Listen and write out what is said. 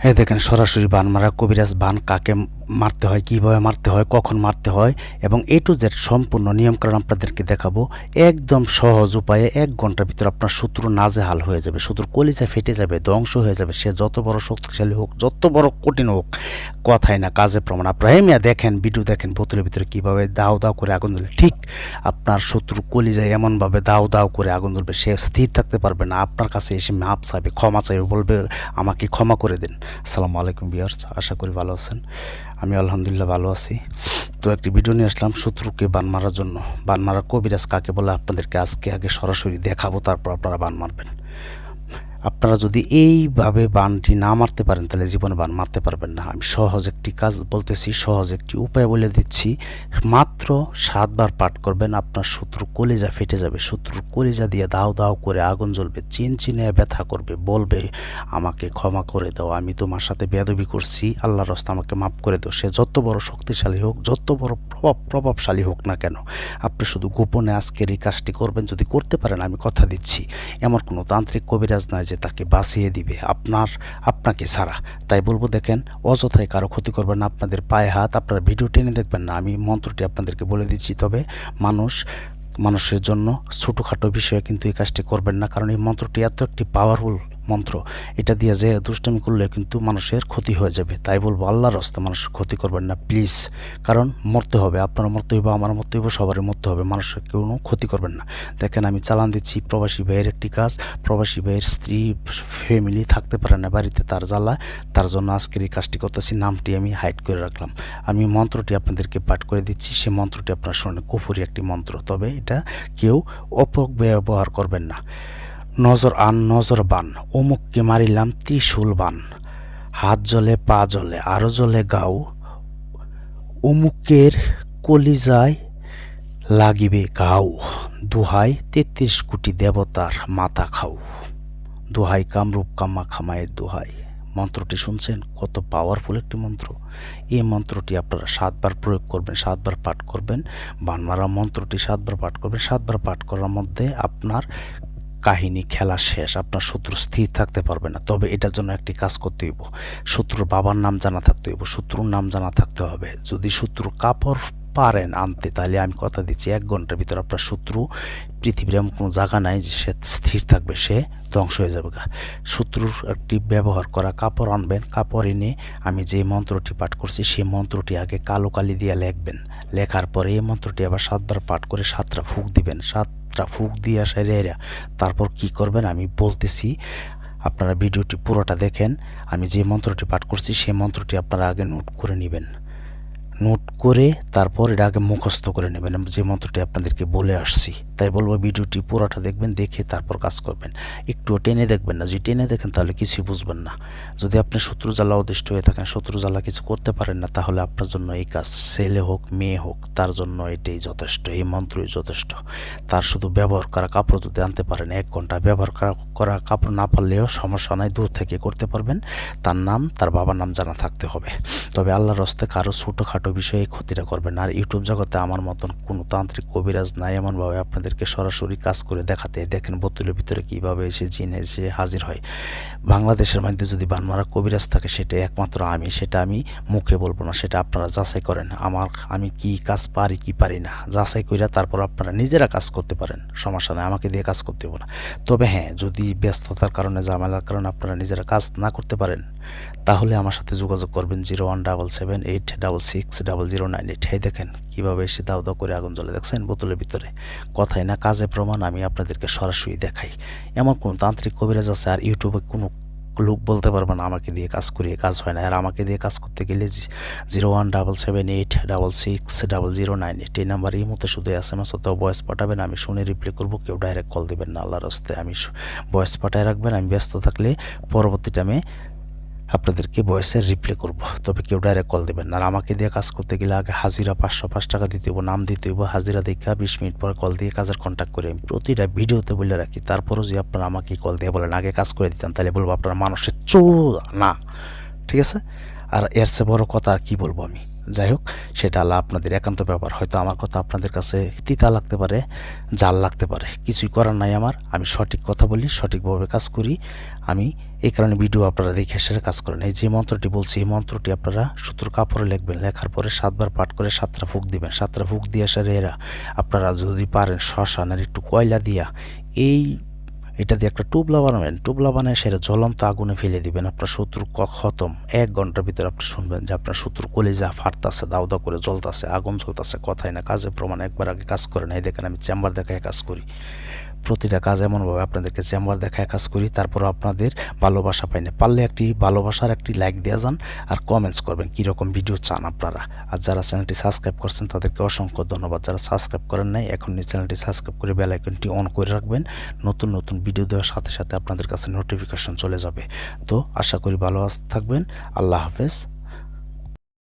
এই দেখেন সরাসরি বান মারা কবিরাজ। বান কাকে মারতে হয়, কীভাবে মারতে হয়, কখন মারতে হয় এবং এ টু জেড সম্পূর্ণ নিয়মকানুন আপনাদেরকে দেখাবো একদম সহজ উপায়ে। 1 ঘন্টার ভিতরে আপনার শত্রু নাজেহাল হয়ে যাবে, শত্রুর কলিজা ফেটে যাবে, ধ্বংস হয়ে যাবে। সে যত বড় শক্তিশালী হোক, যত বড় কঠিন হোক, কথাই না কাজে প্রমাণ। আপনারা মিয়া দেখেন, ভিডিও দেখেন, বোতলের ভিতরে কীভাবে দাও দাও করে আগুন জ্বলে। ঠিক আপনার শত্রুর কলিজায় এমনভাবে দাও দাও করে আগুন জ্বলবে, সে স্থির থাকতে পারবে না। আপনার কাছে এসে মাপ চাইবে, ক্ষমা চাইবে, বলবে আমাকে ক্ষমা করে দিন। আসসালামু আলাইকুম ভিউয়ার্স, আশা করি ভালো আছেন। আমি আলহামদুলিল্লাহ ভালো আছি। তো একটি ভিডিও নিয়ে আসলাম শত্রুকে বান মারার জন্য। বান মারা কবিরাজ কাকে বলে আপনাদেরকে আজকে আগে সরাসরি দেখাবো, তারপর আপনারা বান মারবেন। আপনারা যদি এইভাবে বানটি না মারতে পারেন তাহলে জীবনে বান মারতে পারবেন না। আমি সহজ একটি কাজ বলতেছি, সহজ একটি উপায় বলে দিচ্ছি। মাত্র 7 বার পাঠ করবেন, আপনার শত্রু কলিজা ফেটে যাবে। শত্রুর কলিজা দিয়ে দাও দাও করে আগুন জ্বলবে, চিনচিনে ব্যথা করবে, বলবে আমাকে ক্ষমা করে দাও, আমি তোমার সাথে বেয়াদবি করছি, আল্লাহর রাস্তা আমাকে মাফ করে দাও। সে যত বড় শক্তিশালী হোক, যত বড় প্রভাবশালী হোক না কেন, আপনি শুধু গোপনে আজকের এই কাজটি করবেন। যদি করতে পারেন, আমি কথা দিচ্ছি এমন কোনো তান্ত্রিক কবিরাজ নয় যে তাকে বাঁচিয়ে দিবে আপনাকে ছাড়া। তাই বলবো, দেখেন, অযথায় কারো ক্ষতি করবেন না। আপনাদের পায়ে হাত, আপনারা ভিডিও টেনে দেখবেন না, আমি মন্ত্রটি আপনাদেরকে বলে দিচ্ছি। তবে মানুষের জন্য ছোটোখাটো বিষয়ে কিন্তু এই কাজটি করবেন না, কারণ এই মন্ত্রটি এত একটি পাওয়ারফুল মন্ত্র। এটা দিয়ে যে দুষ্টামি করলে কিন্তু মানুষের ক্ষতি হয়ে যাবে। তাই বলবো, আল্লাহর রাস্তা মানুষের ক্ষতি করবেন না প্লিজ। কারণ মরতে হবে, আপনার মরতে হইব, আমার মরতে হইব, সবারই মরতে হবে। মানুষের কোনো ক্ষতি করবেন না। দেখেন, আমি চালান দিচ্ছি প্রবাসী ভাইয়ের একটি কাজ। প্রবাসী ভাইয়ের স্ত্রী ফ্যামিলি থাকতে পারে না বাড়িতে, তার জ্বালা, তার জন্য আজকের এই কাজটি করতেছি। নামটি আমি হাইড করে রাখলাম। আমি মন্ত্রটি আপনাদেরকে পাঠ করে দিচ্ছি, সে মন্ত্রটি আপনারা শোনেন। কুফরি একটি মন্ত্র, তবে এটা কেউ অপব্যবহার করবেন না। নজর আন নজর বান, অমুককে মারিলাম ত্রিশূল বান, হাত জ্বলে পা জ্বলে আরো জ্বলে গাও, অমুকের কলিজায় লাগিবে গাও, দোহাই 33 কোটি দেবতার মাথা খাও, দোহাই কামরূপ কামাখ্যা মায়ের দোহাই। মন্ত্রটি শুনছেন? কত পাওয়ারফুল একটি মন্ত্র। এই মন্ত্রটি আপনারা 7 বার প্রয়োগ করবেন, 7 বার পাঠ করবেন। বানমারা মন্ত্রটি 7 বার পাঠ করবেন। 7 বার পাঠ করার মধ্যে আপনার কাহিনী খেলা শেষ। আপনার শত্রু স্থির থাকতে পারবে না। তবে এটার জন্য একটি কাজ করতে হইব, শত্রুর বাবার নাম জানা থাকতে হইব, শত্রুর নাম জানা থাকতে হবে। যদি শত্রুর কাপড় পারেন আনতে, তাহলে আমি কথা দিচ্ছি 1 ঘন্টার ভিতরে আপনার শত্রু, পৃথিবীর এমন কোনো জায়গা নাই যে সে স্থির থাকবে, সে ধ্বংস হয়ে যাবে। শত্রুর একটি ব্যবহার করা কাপড় আনবেন। কাপড় এনে আমি যে মন্ত্রটি পাঠ করছি সেই মন্ত্রটি আগে কালো কালি দিয়ে লিখবেন। লেখার পরে এই মন্ত্রটি আবার 7 বার পাঠ করে 7টা ফুঁক দিবেন। 7টা ফুঁক দিয়ে আসাইরা তারপর কি করবেন আমি বলতেছি, আপনারা ভিডিওটি পুরোটা দেখেন। আমি যে মন্ত্রটি পাঠ করছি সেই মন্ত্রটি আপনারা আগে নোট করে নেবেন। নোট করে তারপর এটা আগে মুখস্থ করে নেবেন, যে মন্ত্রটি আপনাদেরকে বলে আসছি। তাই বলবো, ভিডিওটি পুরোটা দেখবেন, দেখে তারপর কাজ করবেন। একটু টেনে দেখবেন না, যদি টেনে দেখেন তাহলে কিছুই বুঝবেন না। যদি আপনি শত্রু জ্বালা অদিষ্ট হয়ে থাকেন, শত্রু জ্বালা কিছু করতে পারেন না, তাহলে আপনার জন্য এই কাজ, ছেলে হোক মেয়ে হোক, তার জন্য এটাই যথেষ্ট, এই মন্ত্রই যথেষ্ট। তার শুধু ব্যবহার করা কাপড় যদি আনতে পারেন, 1 ঘন্টা ব্যবহার করা কাপড় না পারলেও সমস্যা নাই, দূর থেকে করতে পারবেন। তার নাম, তার বাবার নাম জানা থাকতে হবে। তবে আল্লাহর রাস্তায় কারো ছোটোখাটো বিষয়ে ক্ষতিটা করবেন। আর ইউটিউব জগতে আমার মতন কোনো তান্ত্রিক কবিরাজ নাই এমনভাবে আপনাদেরকে সরাসরি কাজ করে দেখাতে। দেখেন বোতলের ভিতরে কীভাবে এসে জিন এসে হাজির হয়। বাংলাদেশের মধ্যে যদি বানমারা কবিরাজ থাকে, সেটা একমাত্র আমি। সেটা আমি মুখে বলবো না, সেটা আপনারা যাচাই করেন। আমি কি কাজ পারি কি পারি না যাচাই করে তারপর আপনারা নিজেরা কাজ করতে পারেন, সমস্যা নেই, আমাকে দিয়ে কাজ করতে হবে না। তবে হ্যাঁ, যদি ব্যস্ততার কারণে, ঝামেলার কারণে আপনারা নিজেরা কাজ না করতে পারেন, তাহলে আমার সাথে যোগাযোগ করবেন 01778660098। এই দেখেন কীভাবে এসে দাও দাও করে আগুন জ্বলে, দেখছেন বোতলের ভিতরে। কথাই না কাজে প্রমাণ, আমি আপনাদেরকে সরাসরি দেখাই। এমন কোনো তান্ত্রিক কবিরাজ আছে আর ইউটিউবে কোনো লোক বলতে পারবে না আমাকে দিয়ে কাজ করিয়ে কাজ হয় না। আর আমাকে দিয়ে কাজ করতে গেলে 01778660098 এই নাম্বার, এই মতো শুধু SMS অথবা ভয়েস পাঠাবেন, আমি শুনে রিপ্লাই করবো। কেউ ডাইরেক্ট কল দিবেন না, আল্লাহর রাস্তায়। আমি ভয়েস পাঠায় রাখবেন, আমি ব্যস্ত থাকলে পরবর্তী টাইমে আপনাদেরকে ভয়েসের রিপ্লাই করব। তবে কেউ ডাইরেক্ট কল দেবেন না। আর আমাকে দিয়ে কাজ করতে গেলে আগে হাজিরা 505 টাকা দিতে হইব, নাম দিতে হইব। হাজিরা দেখা 20 মিনিট পর কল দিয়ে কাজের কন্ট্যাক্ট করে আমি প্রতিটা ভিডিওতে বলে রাখি। তারপরও যদি আপনারা আমাকে কল দিয়ে বলেন আগে কাজ করে দিতাম, তাহলে বলবো আপনারা মানুষের চোর না, ঠিক আছে? আর এর চেয়ে বড় কথা আর কী বলবো আমি। যাই হোক, সেটা আল্লাহ আপনাদের একান্ত ব্যাপার। হয়তো আমার কথা আপনাদের কাছে তিতা লাগতে পারে, জাল লাগতে পারে, কিছুই করার নাই আমার। আমি সঠিক কথা বলি, সঠিকভাবে কাজ করি। আমি এই কারণে ভিডিও আপনারা দেখে সেটা কাজ করেন। এই যে মন্ত্রটি বলছি, এই মন্ত্রটি আপনারা সুতোর কাপড়ে লিখবেন, লেখার পরে 7 বার পাঠ করে 7টা ফুঁক দিবেন। 7টা ফুঁক দিয়ে সেরে এরা আপনারা যদি পারেন শ্মশানের একটু কয়লা দিয়া এটা দিয়ে একটা টুবলা বানাবেন। টুবলা বানিয়ে সেটা জ্বলন্ত আগুনে ফেলে দিবেন। আপনার শত্রু খতম। 1 ঘন্টার ভিতরে আপনি শুনবেন যে আপনার শত্রু কলিজা ফাটতাছে, দাউ দাউ করে জ্বলতাছে, আগুন জ্বলতাছে। কথাই না, কাজে প্রমাণ। একবার আগে কাজ করে না, এই দেখেন আমি চেম্বার দেখায় কাজ করি। প্রতিটা কাজ এমনভাবে আপনাদেরকে চেম্বার দেখায় কাজ করি, তারপর আপনাদের ভালোবাসা পাই না। পারলে একটি ভালোবাসার একটি লাইক দেওয়া যান, আর কমেন্টস করবেন কীরকম ভিডিও চান আপনারা। আর যারা চ্যানেলটি সাবস্ক্রাইব করছেন তাদেরকে অসংখ্য ধন্যবাদ। যারা সাবস্ক্রাইব করেন নাই, এখনই চ্যানেলটি সাবস্ক্রাইব করে বেল আইকনটি অন করে রাখবেন। নতুন নতুন ভিডিও দেওয়ার সাথে সাথে আপনাদের কাছে নোটিফিকেশন চলে যাবে। তো আশা করি ভালো থাকবেন। আল্লাহ হাফেজ।